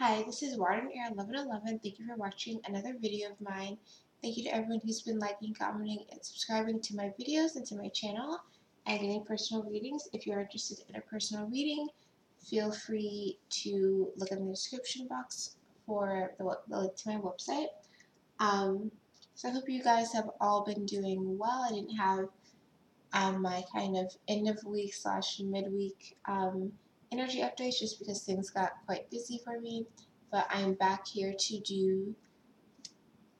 Hi, this is Warden Air 1111. Thank you for watching another video of mine. Thank you to everyone who's been liking, commenting, and subscribing to my videos and to my channel and getting personal readings. If you're interested in a personal reading, feel free to look in the description box for the link to my website. Um, so I hope you guys have all been doing well. I didn't have my kind of end of week slash midweek energy updates just because things got quite busy for me. But I'm back here to do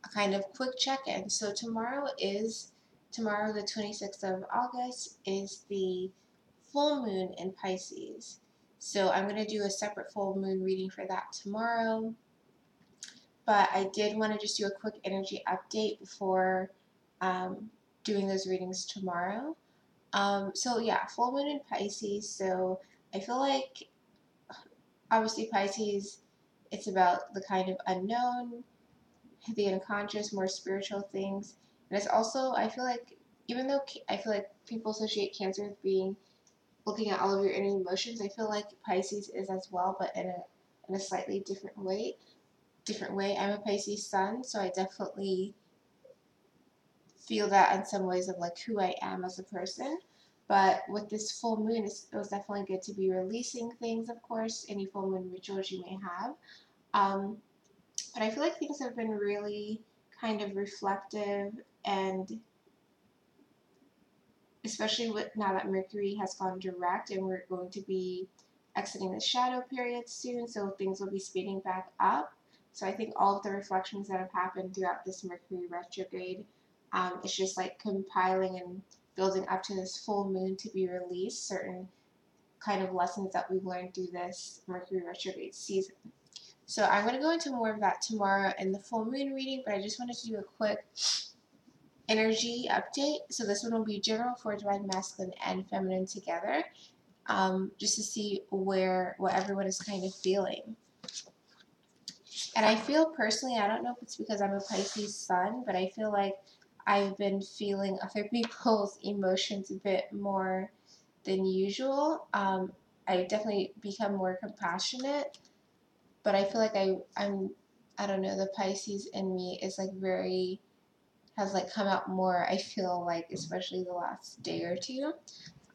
a kind of quick check-in. So tomorrow the 26th of August is the full moon in Pisces. So I'm going to do a separate full moon reading for that tomorrow. But I did want to just do a quick energy update before doing those readings tomorrow. So yeah, full moon in Pisces. So I feel like obviously Pisces, it's about the kind of unknown, the unconscious, more spiritual things. And it's also, I feel like, even though I feel like people associate Cancer with being looking at all of your inner emotions, I feel like Pisces is as well, but in a slightly different way. I'm a Pisces sun, so I definitely feel that in some ways of like who I am as a person. But with this full moon, it was definitely good to be releasing things, of course, any full moon rituals you may have. Um, but I feel like things have been really kind of reflective, and especially with now that Mercury has gone direct and we're going to be exiting the shadow period soon, so things will be speeding back up. So I think all of the reflections that have happened throughout this Mercury retrograde, it's just like compiling and building up to this full moon to be released, certain kind of lessons that we've learned through this Mercury retrograde season. So I'm going to go into more of that tomorrow in the full moon reading, but I just wanted to do a quick energy update. So this one will be general for divine masculine and feminine together, just to see what everyone is kind of feeling. And I feel personally, I don't know if it's because I'm a Pisces sun, but I feel like I've been feeling other people's emotions a bit more than usual. I definitely become more compassionate, but I feel like I don't know, the Pisces in me is like has like come out more, I feel like, especially the last day or two.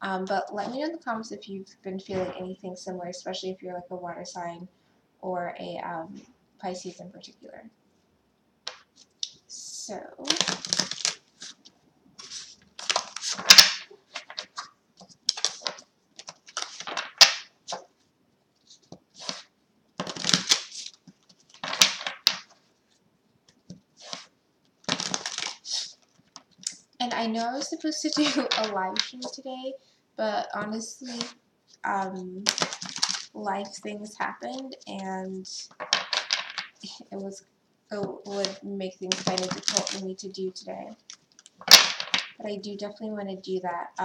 But let me know in the comments if you've been feeling anything similar, especially if you're like a water sign or a Pisces in particular. So, and I know I was supposed to do a live stream today, but honestly, life things happened, and it would make things kind of difficult for me to do today. But I do definitely want to do that.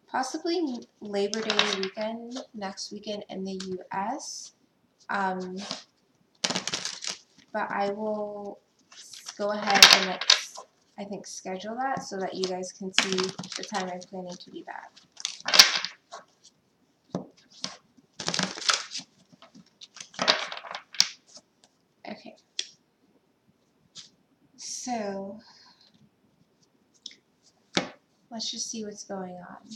Possibly Labor Day weekend, next weekend in the U.S. But I will go ahead and I think schedule that so that you guys can see the time I'm planning to be back. Okay. So let's just see what's going on.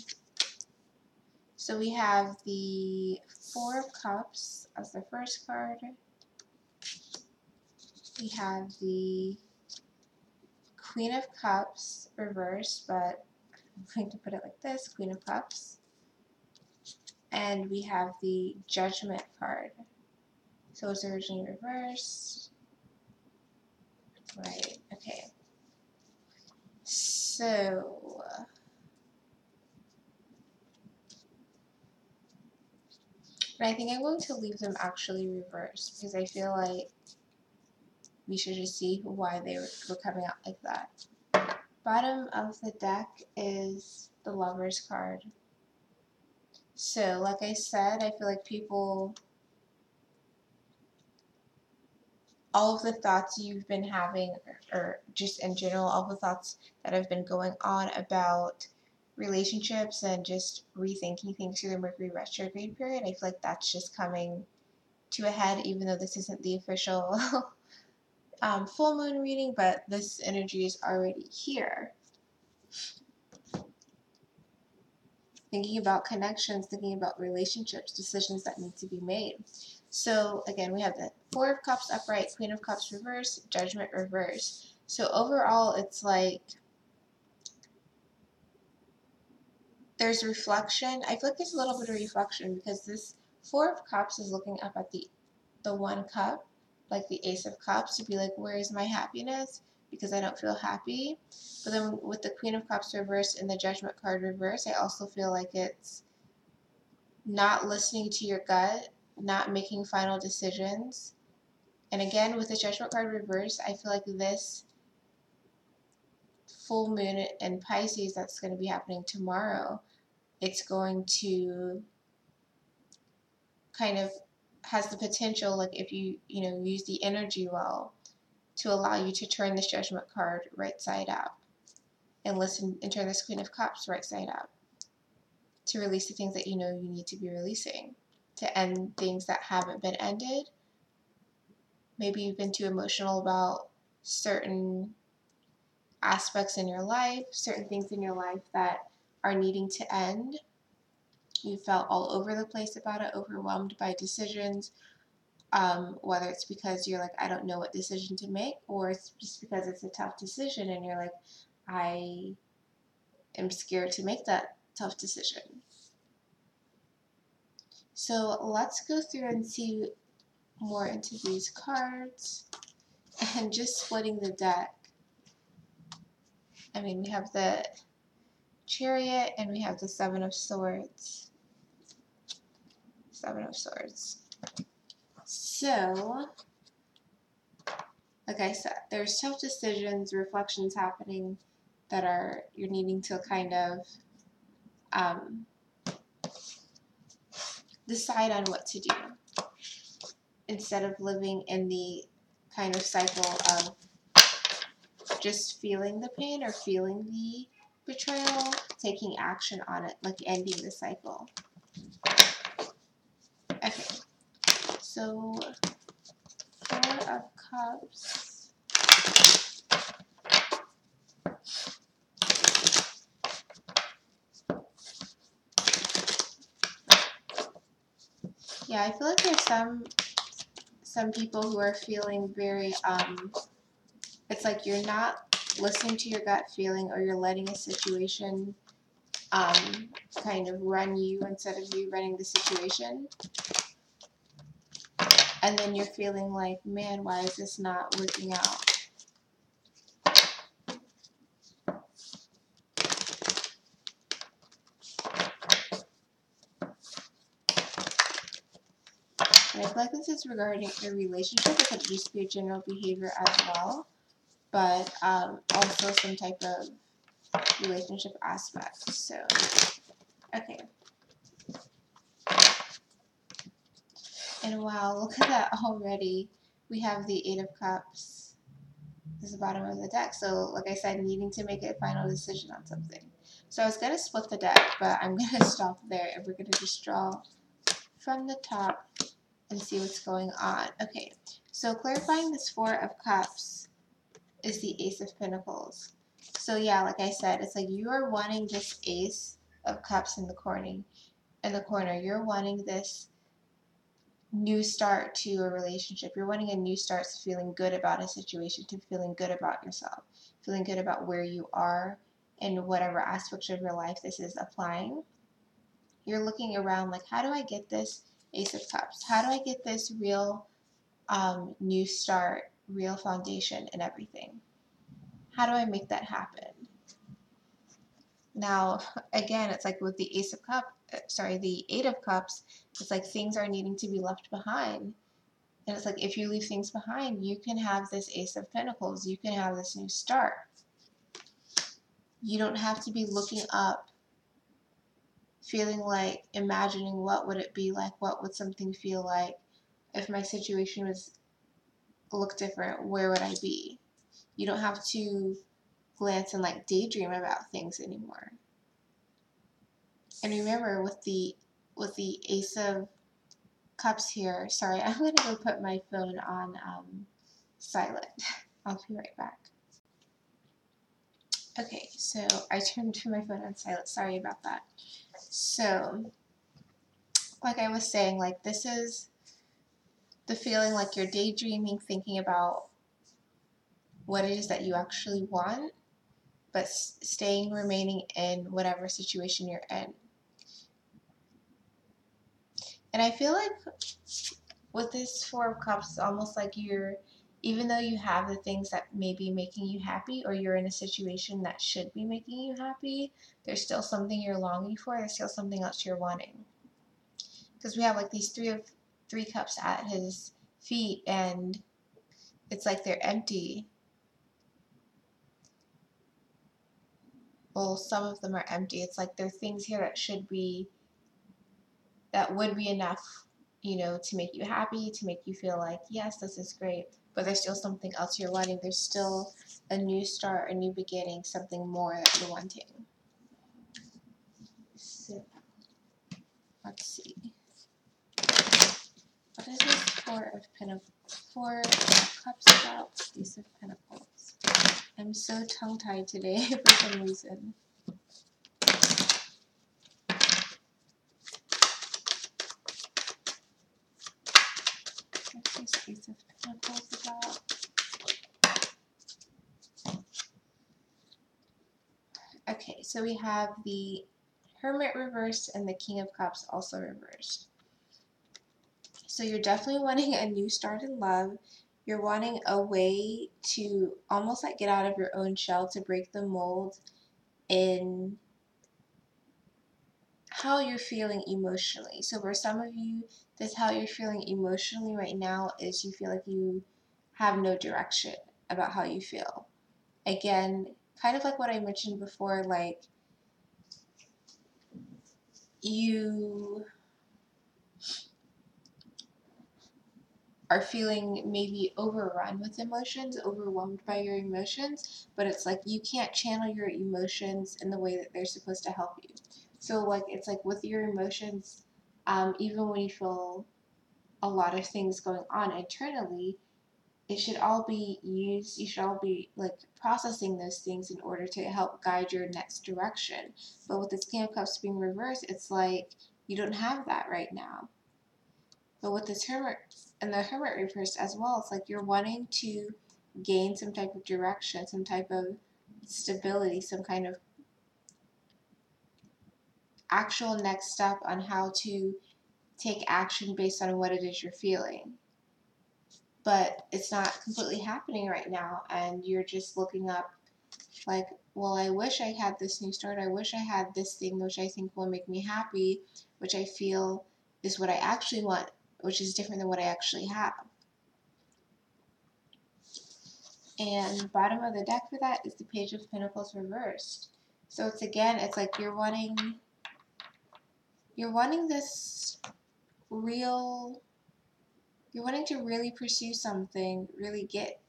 So we have the Four of Cups as the first card. We have the Queen of Cups reversed, but I'm going to put it like this, Queen of Cups. And we have the Judgment card. So it's originally reversed. Right, okay. So, but I think I'm going to leave them actually reversed because I feel like we should just see why they were coming out like that. Bottom of the deck is the Lover's card. So, like I said, I feel like all of the thoughts you've been having, or just in general, all the thoughts that have been going on about relationships and just rethinking things through the Mercury retrograde period. I feel like that's just coming to a head, even though this isn't the official full moon reading, but this energy is already here. Thinking about connections, thinking about relationships, decisions that need to be made. So again, we have the Four of Cups upright, Queen of Cups reverse, Judgment reverse. So overall, it's like there's reflection. I feel like there's a little bit of reflection because this Four of Cups is looking up at the one cup, like the Ace of Cups, to be like, where is my happiness? Because I don't feel happy. But then with the Queen of Cups reverse and the Judgment card reverse, I also feel like it's not listening to your gut, not making final decisions. And again, with the Judgment card reverse, I feel like this full moon in Pisces that's going to be happening tomorrow, it's going to kind of has the potential, like if you use the energy well, to allow you to turn this Judgment card right side up and listen and turn this Queen of Cups right side up to release the things that you know you need to be releasing, to end things that haven't been ended. Maybe you've been too emotional about certain aspects in your life, certain things in your life that are needing to end. You felt all over the place about it, overwhelmed by decisions, whether it's because you're like, I don't know what decision to make, or it's just because it's a tough decision and you're like, I am scared to make that tough decision. So let's go through and see more into these cards and just splitting the deck. I mean, we have the Chariot and we have the Seven of Swords. Seven of Swords. So, like I said, there's tough decisions, reflections happening that you're needing to kind of decide on what to do instead of living in the kind of cycle of just feeling the pain or feeling the betrayal, taking action on it, like ending the cycle. Okay, so Four of Cups. Yeah, I feel like there's some people who are feeling very it's like you're not listening to your gut feeling, or you're letting a situation kind of run you instead of you running the situation. And then you're feeling like, man, why is this not working out? And I feel like this is regarding a relationship. It could just be a general behavior as well, but also some type of relationship aspect. So, okay. And wow, look at that already. We have the Eight of Cups. This is the bottom of the deck. So, like I said, needing to make a final decision on something. So I was going to split the deck, but I'm going to stop there, and we're going to just draw from the top and see what's going on. Okay, so clarifying this Four of Cups is the Ace of Pentacles. So yeah, like I said, it's like you are wanting this Ace of Cups in the corner. You're wanting this new start to a relationship. You're wanting a new start to feeling good about a situation, to feeling good about yourself, feeling good about where you are in whatever aspect of your life this is applying. You're looking around like, how do I get this Ace of Cups? How do I get this real new start, real foundation and everything? How do I make that happen? Now, again, it's like with the the Eight of Cups, it's like things are needing to be left behind. And it's like, if you leave things behind, you can have this Ace of Pentacles. You can have this new start. You don't have to be looking up, feeling like, imagining what would it be like, what would something feel like if my situation look different, where would I be? You don't have to glance and like daydream about things anymore. And remember with the Ace of Cups here, sorry, I'm going to go put my phone on silent. I'll be right back. Okay, so I turned my phone on silent. Sorry about that. So, like I was saying, like this is the feeling like you're daydreaming, thinking about what it is that you actually want, but remaining in whatever situation you're in. And I feel like with this Four of Cups, it's almost like even though you have the things that may be making you happy, or you're in a situation that should be making you happy, there's still something you're longing for, there's still something else you're wanting. Because we have like these three cups at his feet, and it's like they're empty. Well, some of them are empty. It's like there are things here that would be enough, to make you happy, to make you feel like, yes, this is great, but there's still something else you're wanting. There's still a new start, a new beginning, something more that you're wanting. So, let's see. What is this Four of Cups about? Ace of Pentacles. I'm so tongue-tied today for some reason. What's this Ace of Pentacles about? Okay, so we have the Hermit reversed and the King of Cups also reversed. So you're definitely wanting a new start in love. You're wanting a way to almost like get out of your own shell, to break the mold in how you're feeling emotionally. So for some of you, that's how you're feeling emotionally right now, is you feel like you have no direction about how you feel. Again, kind of like what I mentioned before, like you are feeling maybe overrun with emotions, overwhelmed by your emotions, but it's like you can't channel your emotions in the way that they're supposed to help you. So like it's like with your emotions, even when you feel a lot of things going on internally, it should all be used, you should all be like processing those things in order to help guide your next direction. But with this King of Cups being reversed, it's like you don't have that right now. But with this Hermit and the Hermit reversed as well, it's like you're wanting to gain some type of direction, some type of stability, some kind of actual next step on how to take action based on what it is you're feeling. But it's not completely happening right now, and you're just looking up like, well, I wish I had this new start. I wish I had this thing which I think will make me happy, which I feel is what I actually want, which is different than what I actually have. And bottom of the deck for that is the Page of Pentacles reversed. So it's like you're wanting this real, you're wanting to really pursue something, really get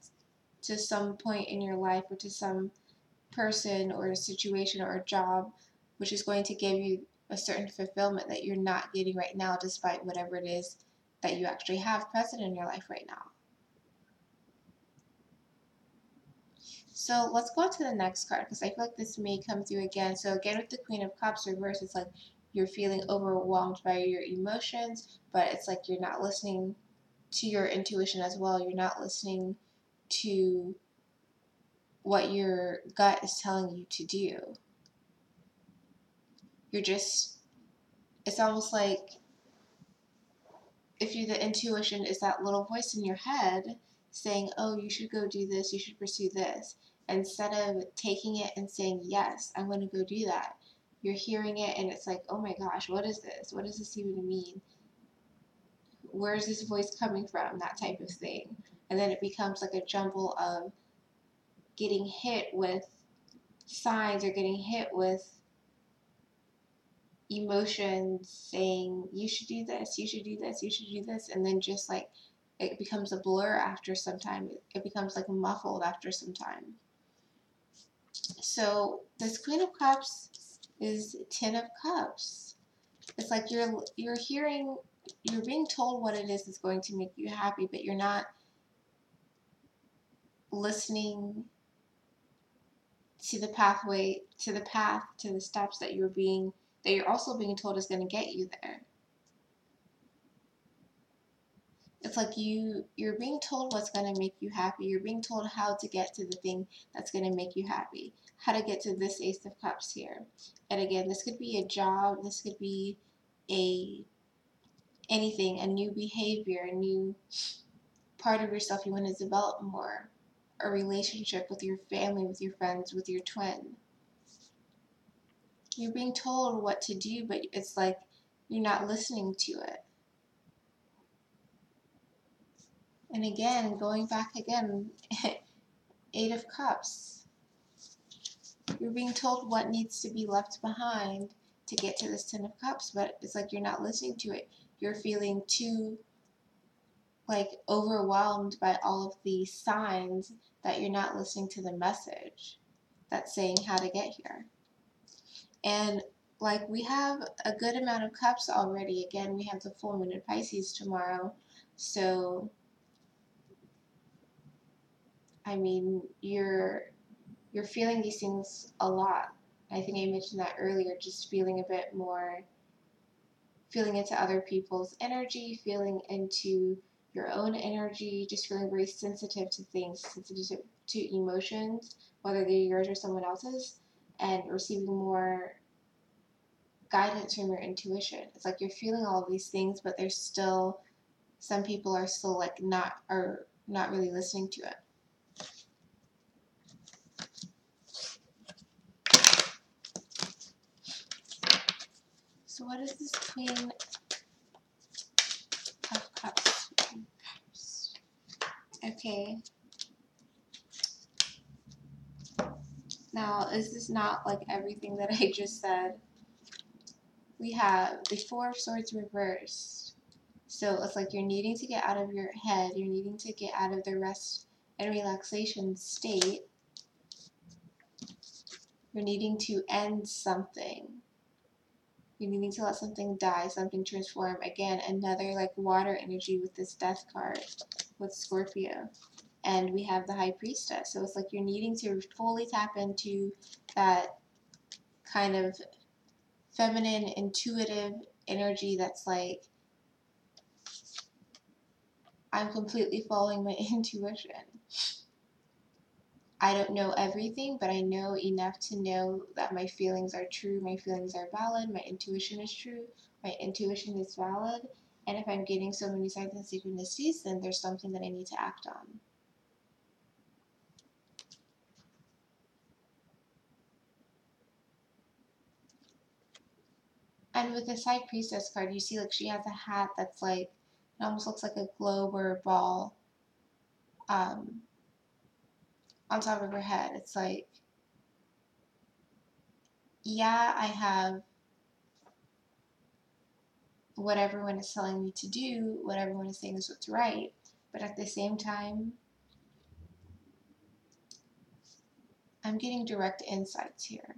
to some point in your life, or to some person or a situation or a job, which is going to give you a certain fulfillment that you're not getting right now, despite whatever it is that you actually have present in your life right now. So let's go on to the next card, because I feel like this may come through again. So again, with the Queen of Cups reversed, it's like you're feeling overwhelmed by your emotions, but it's like you're not listening to your intuition as well. You're not listening to what your gut is telling you to do. It's almost like if the intuition is that little voice in your head saying, oh, you should go do this, you should pursue this, instead of taking it and saying, yes, I'm going to go do that, you're hearing it and it's like, oh my gosh, what is this? What does this even mean? Where is this voice coming from? That type of thing. And then it becomes like a jumble of getting hit with signs, or getting hit with emotions saying, you should do this, you should do this, you should do this, and then just like it becomes a blur after some time. It becomes like muffled after some time. So this Queen of Cups is Ten of Cups. It's like you're being told what it is that's going to make you happy, but you're not listening to the pathway, to the path, to the steps that you're also being told is going to get you there. It's like you're being told what's going to make you happy. You're being told how to get to the thing that's going to make you happy. How to get to this Ace of Cups here. And again, this could be a job, this could be a anything, a new behavior, a new part of yourself you want to develop more, a relationship with your family, with your friends, with your twin. You're being told what to do, but it's like you're not listening to it. And again, going back again, Eight of Cups. You're being told what needs to be left behind to get to this Ten of Cups, but it's like you're not listening to it. You're feeling too like overwhelmed by all of these signs that you're not listening to the message that's saying how to get here. And like we have a good amount of cups already. Again, we have the full moon in Pisces tomorrow. So I mean, you're feeling these things a lot. I think I mentioned that earlier, just feeling a bit more, feeling into other people's energy, feeling into your own energy, just feeling very sensitive to things, sensitive to emotions, whether they're yours or someone else's, and receiving more guidance from your intuition. It's like you're feeling all of these things, but there's still, some people are still like not really listening to it. So what is this Queen of Cups? Okay. Now, is this not like everything that I just said? We have the Four of Swords reversed. So it's like you're needing to get out of your head. You're needing to get out of the rest and relaxation state. You're needing to end something. You're needing to let something die, something transform. Again, another like water energy with this Death card with Scorpio. And we have the High Priestess. So it's like you're needing to fully tap into that kind of feminine, intuitive energy that's like, I'm completely following my intuition. I don't know everything, but I know enough to know that my feelings are true, my feelings are valid, my intuition is true, my intuition is valid, and if I'm getting so many signs and synchronicities, then there's something that I need to act on. And with this High Priestess card, you see like she has a hat that's like, it almost looks like a globe or a ball on top of her head. It's like, yeah, I have what everyone is telling me to do, what everyone is saying is what's right, but at the same time, I'm getting direct insights here.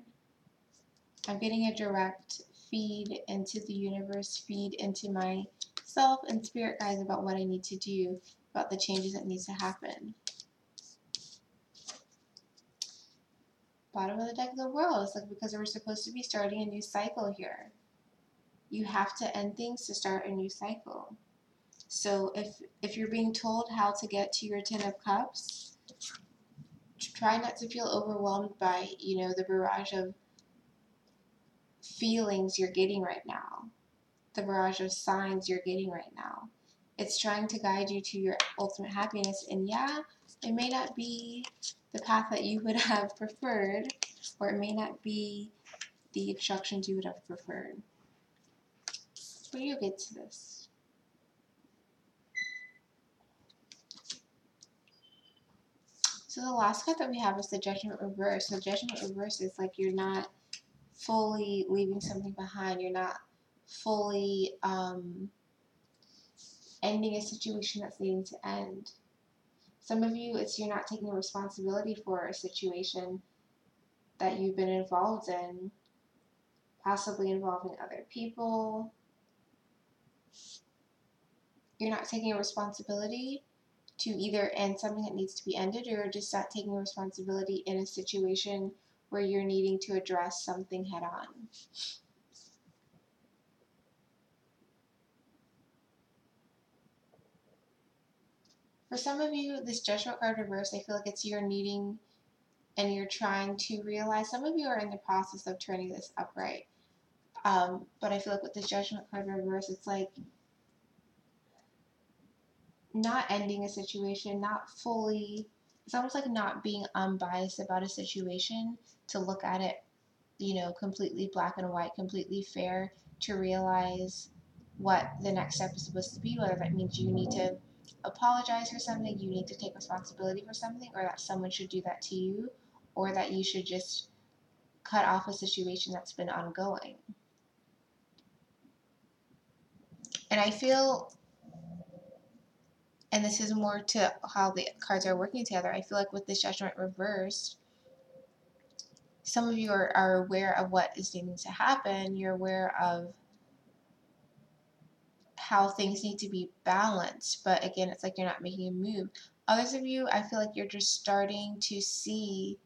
I'm getting a direct feed into the universe, feed into myself and spirit guides about what I need to do, about the changes that needs to happen. Bottom of the deck of the world. It's like because we're supposed to be starting a new cycle here. You have to end things to start a new cycle. So if you're being told how to get to your Ten of Cups, try not to feel overwhelmed by, the barrage of feelings you're getting right now, the barrage of signs you're getting right now. It's trying to guide you to your ultimate happiness. And yeah, it may not be the path that you would have preferred, or it may not be the instructions you would have preferred. But you'll get to this. So the last card that we have is the Judgment Reverse. So Judgment Reverse is like you're not fully leaving something behind. You're not fully ending a situation that's needing to end. Some of you, it's you're not taking responsibility for a situation that you've been involved in. possibly involving other people. You're not taking responsibility to either end something that needs to be ended, or just not taking responsibility in a situation where you're needing to address something head on. For some of you, this Judgment card reversed, I feel like it's you're needing and you're trying to realize. Some of you are in the process of turning this upright. But I feel like with the Judgment card reversed, it's like not ending a situation, not fully, it's almost like not being unbiased about a situation, to look at it, completely black and white, completely fair, to realize what the next step is supposed to be, whether that means you need to apologize for something, you need to take responsibility for something, or that someone should do that to you, or that you should just cut off a situation that's been ongoing. And I feel, and this is more to how the cards are working together, I feel like with this Judgment reversed, some of you are aware of what is needing to happen. You're aware of how things need to be balanced, but again, it's like you're not making a move. Others of you, I feel like you're starting to see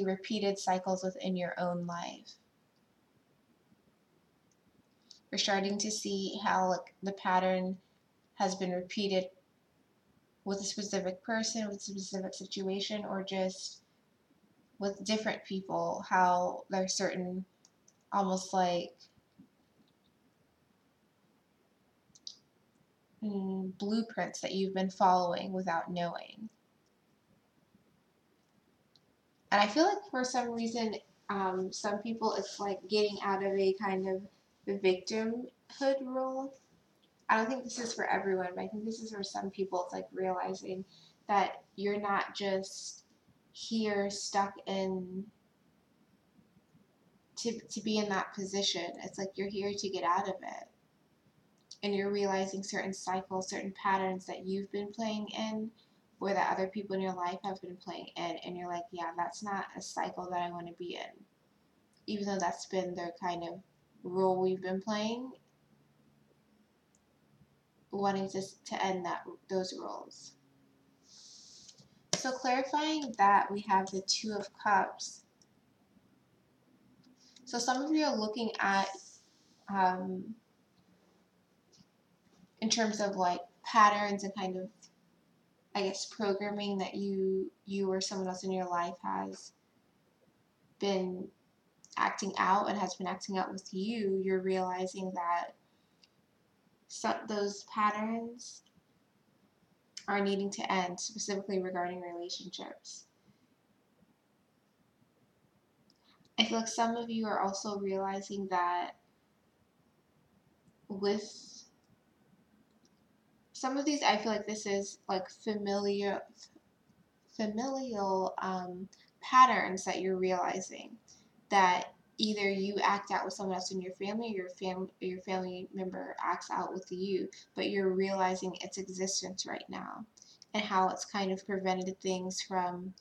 repeated cycles within your own life. You're starting to see how, like, the pattern has been repeated with a specific person, with a specific situation, or just with different people, how there's certain, almost like, blueprints that you've been following without knowing. And I feel like for some reason, some people, it's like getting out of a kind of the victimhood role. I don't think this is for everyone, but I think this is for some people. It's like realizing that you're not just here stuck in to be in that position. It's like you're here to get out of it. And you're realizing certain cycles, certain patterns that you've been playing in, or that other people in your life have been playing in. And you're like, yeah, that's not a cycle that I want to be in. Even though that's been the kind of role we've been playing, wanting to end those roles. So clarifying that, we have the Two of Cups. So some of you are looking at, in terms of like patterns and kind of, I guess, programming that you or someone else in your life has been acting out and has been acting out with you. You're realizing that those patterns are needing to end, specifically regarding relationships. I feel like some of you are also realizing that with some of these, I feel like this is like familial patterns that you're realizing, that either you act out with someone else in your family, or your family member acts out with you, but you're realizing its existence right now and how it's kind of prevented things from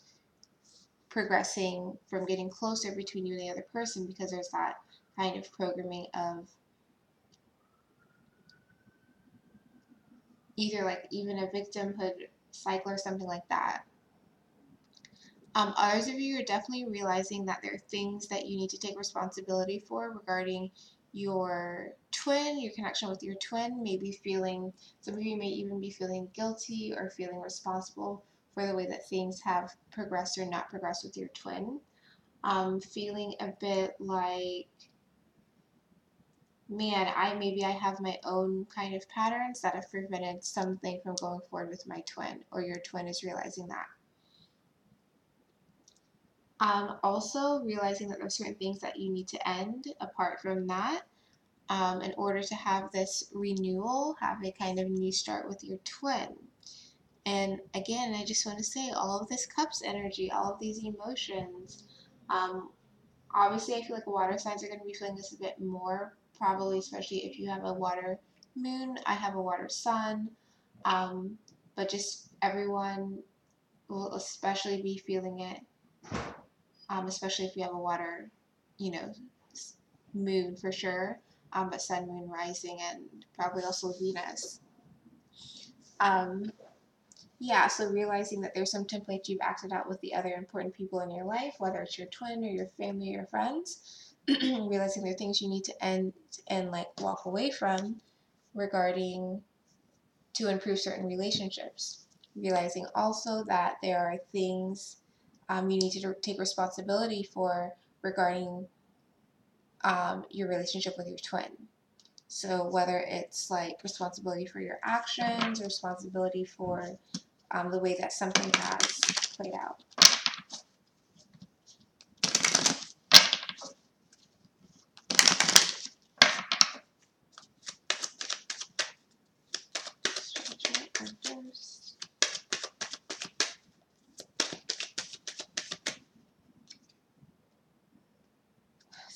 progressing, from getting closer between you and the other person, because there's that kind of programming of either like even a victimhood cycle or something like that. Others of you are definitely realizing that there are things that you need to take responsibility for regarding your twin, your connection with your twin. Maybe feeling, some of you may even be feeling guilty or feeling responsible for the way that things have progressed or not progressed with your twin. Feeling a bit like, man, I have my own kind of patterns that have prevented something from going forward with my twin, or your twin is realizing that. Also realizing that there's certain things that you need to end apart from that, in order to have this renewal, have a kind of new start with your twin. And again, I just want to say, all of this Cups energy, all of these emotions, obviously I feel like water signs are going to be feeling this a bit more, probably, especially if you have a water moon. I have a water sun, but just everyone will especially be feeling it especially if you have a water, you know, moon for sure, but sun, moon, rising, and probably also Venus. Um, yeah, so realizing that there's some templates you've acted out with the other important people in your life, whether it's your twin or your family or your friends, realizing there are things you need to end and like walk away from regarding to improve certain relationships. Realizing also that there are things you need to take responsibility for regarding your relationship with your twin. So whether it's like responsibility for your actions, responsibility for the way that something has played out.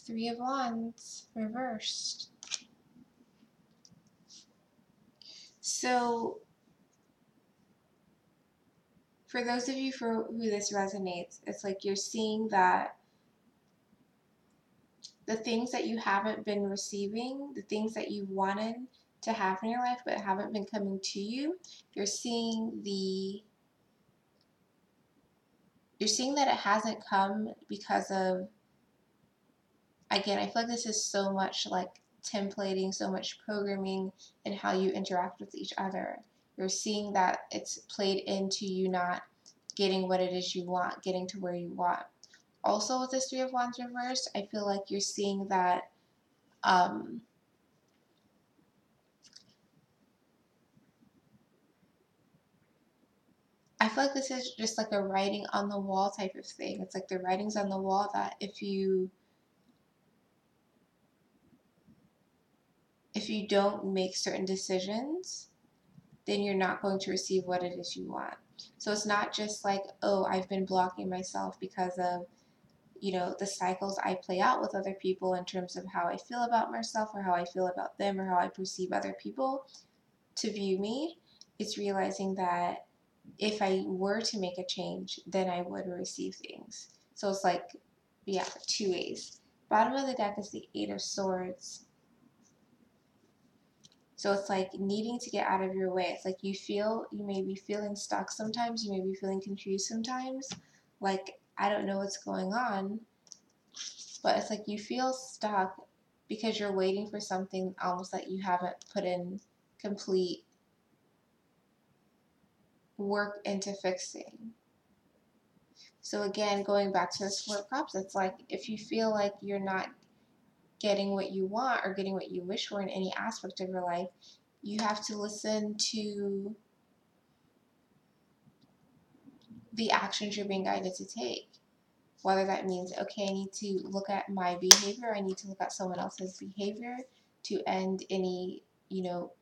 Three of Wands reversed. So for those of you for who this resonates, it's like you're seeing that the things that you haven't been receiving, the things that you wanted to have in your life but haven't been coming to you, you're seeing that it hasn't come because of, again, I feel like this is so much like templating, so much programming and how you interact with each other. You're seeing that it's played into you not getting what it is you want, getting to where you want. Also with this Three of Wands reversed, I feel like you're seeing that I feel like this is just like a writing on the wall type of thing. It's like the writings on the wall that if you don't make certain decisions, then you're not going to receive what it is you want. So it's not just like, oh, I've been blocking myself because of, the cycles I play out with other people in terms of how I feel about myself or how I feel about them or how I perceive other people to view me. It's realizing that if I were to make a change, then I would receive things. So it's like, yeah, two ways. Bottom of the deck is the Eight of Swords. So it's like needing to get out of your way. It's like you may be feeling stuck sometimes, you may be feeling confused sometimes. Like, I don't know what's going on, but it's like you feel stuck because you're waiting for something almost that you haven't put in complete work into fixing. So again, going back to this Four of Cups, it's like if you feel like you're not getting what you want or getting what you wish for in any aspect of your life, you have to listen to the actions you're being guided to take. Whether that means, okay, I need to look at my behavior, I need to look at someone else's behavior to end any,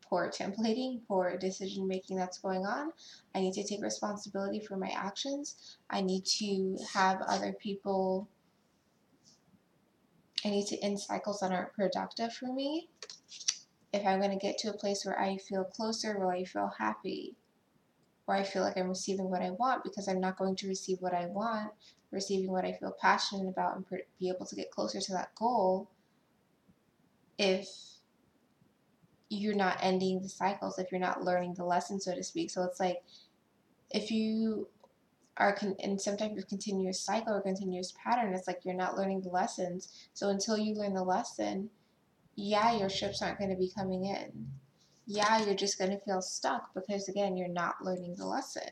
poor templating, poor decision making that's going on. I need to take responsibility for my actions. I need to have other people, I need to end cycles that aren't productive for me. If I'm going to get to a place where I feel closer, where I feel happy, where I feel like I'm receiving what I want, because I'm not going to receive what I want, receiving what I feel passionate about, and be able to get closer to that goal if you're not ending the cycles, if you're not learning the lesson, so to speak. So it's like if you are in some type of continuous cycle or continuous pattern, it's like you're not learning the lessons. So until you learn the lesson, yeah, your ships aren't going to be coming in. Yeah, you're just going to feel stuck because, again, you're not learning the lesson.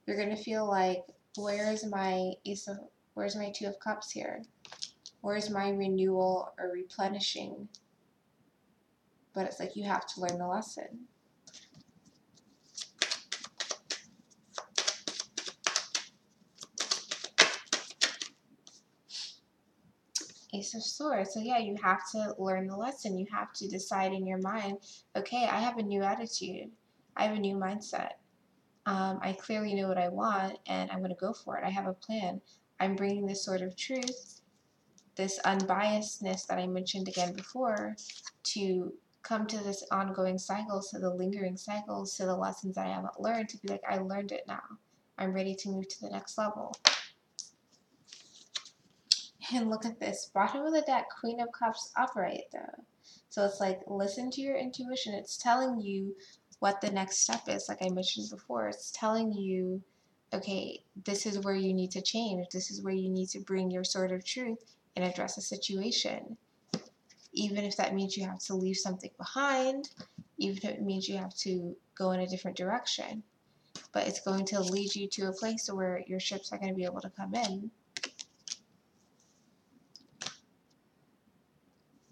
You're going to feel like, where's my Two of Cups here? Where's my renewal or replenishing? But it's like you have to learn the lesson. Ace of Swords. So yeah, you have to learn the lesson. You have to decide in your mind, okay, I have a new attitude. I have a new mindset. I clearly know what I want and I'm going to go for it. I have a plan. I'm bringing this sort of truth, this unbiasedness that I mentioned again before, to come to this ongoing cycles, to the lingering cycles, to the lessons I haven't learned, to be like, I learned it now. I'm ready to move to the next level. And look at this, bottom of the deck, Queen of Cups upright though. So it's like, listen to your intuition. It's telling you what the next step is. Like I mentioned before, it's telling you, okay, this is where you need to change. This is where you need to bring your sword of truth and address a situation. Even if that means you have to leave something behind, even if it means you have to go in a different direction. But it's going to lead you to a place where your ships are going to be able to come in.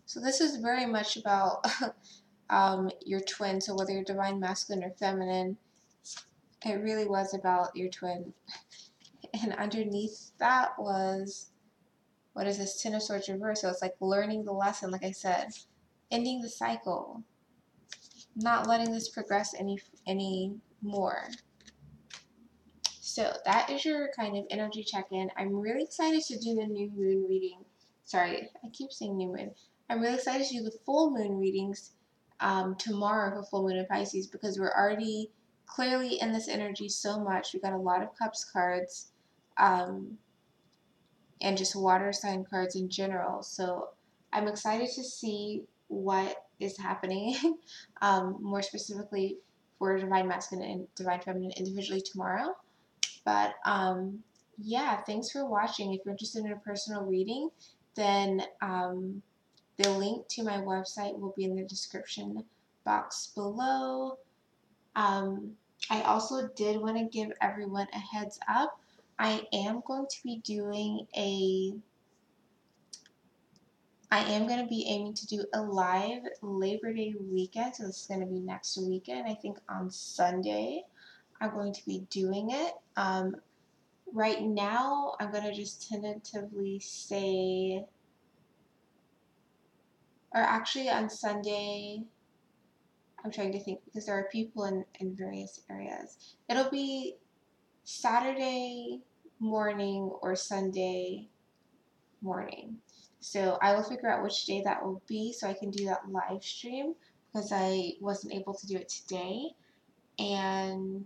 So this is very much about your twin. So whether you're divine masculine or feminine, it really was about your twin. And underneath that was, what is this, Ten of Swords reverse. So it's like learning the lesson, like I said, ending the cycle, not letting this progress any more. So that is your kind of energy check-in. I'm really excited to do the new moon reading. Sorry, I keep saying new moon. I'm really excited to do the full moon readings tomorrow for full moon in Pisces, because we're already clearly in this energy so much. We got a lot of cups cards and just water sign cards in general. So I'm excited to see what is happening more specifically for divine masculine and divine feminine individually tomorrow. But yeah, thanks for watching. If you're interested in a personal reading, then the link to my website will be in the description box below. I also did want to give everyone a heads up. I am going to be doing I am going to be aiming to do a live Labor Day weekend. So this is going to be next weekend. I think on Sunday I'm going to be doing it. Right now, I'm going to just tentatively say, or actually on Sunday, I'm trying to think because there are people in various areas. It'll be Saturday morning or Sunday morning. So I will figure out which day that will be so I can do that live stream, because I wasn't able to do it today. And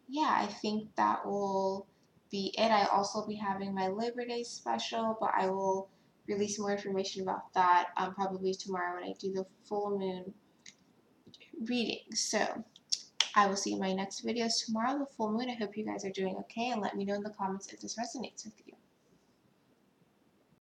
yeah, I think that will be it. I also be having my Labor Day special, but I will release more information about that probably tomorrow when I do the full moon reading. So I will see you in my next videos tomorrow, the full moon. I hope you guys are doing okay, and let me know in the comments if this resonates with you.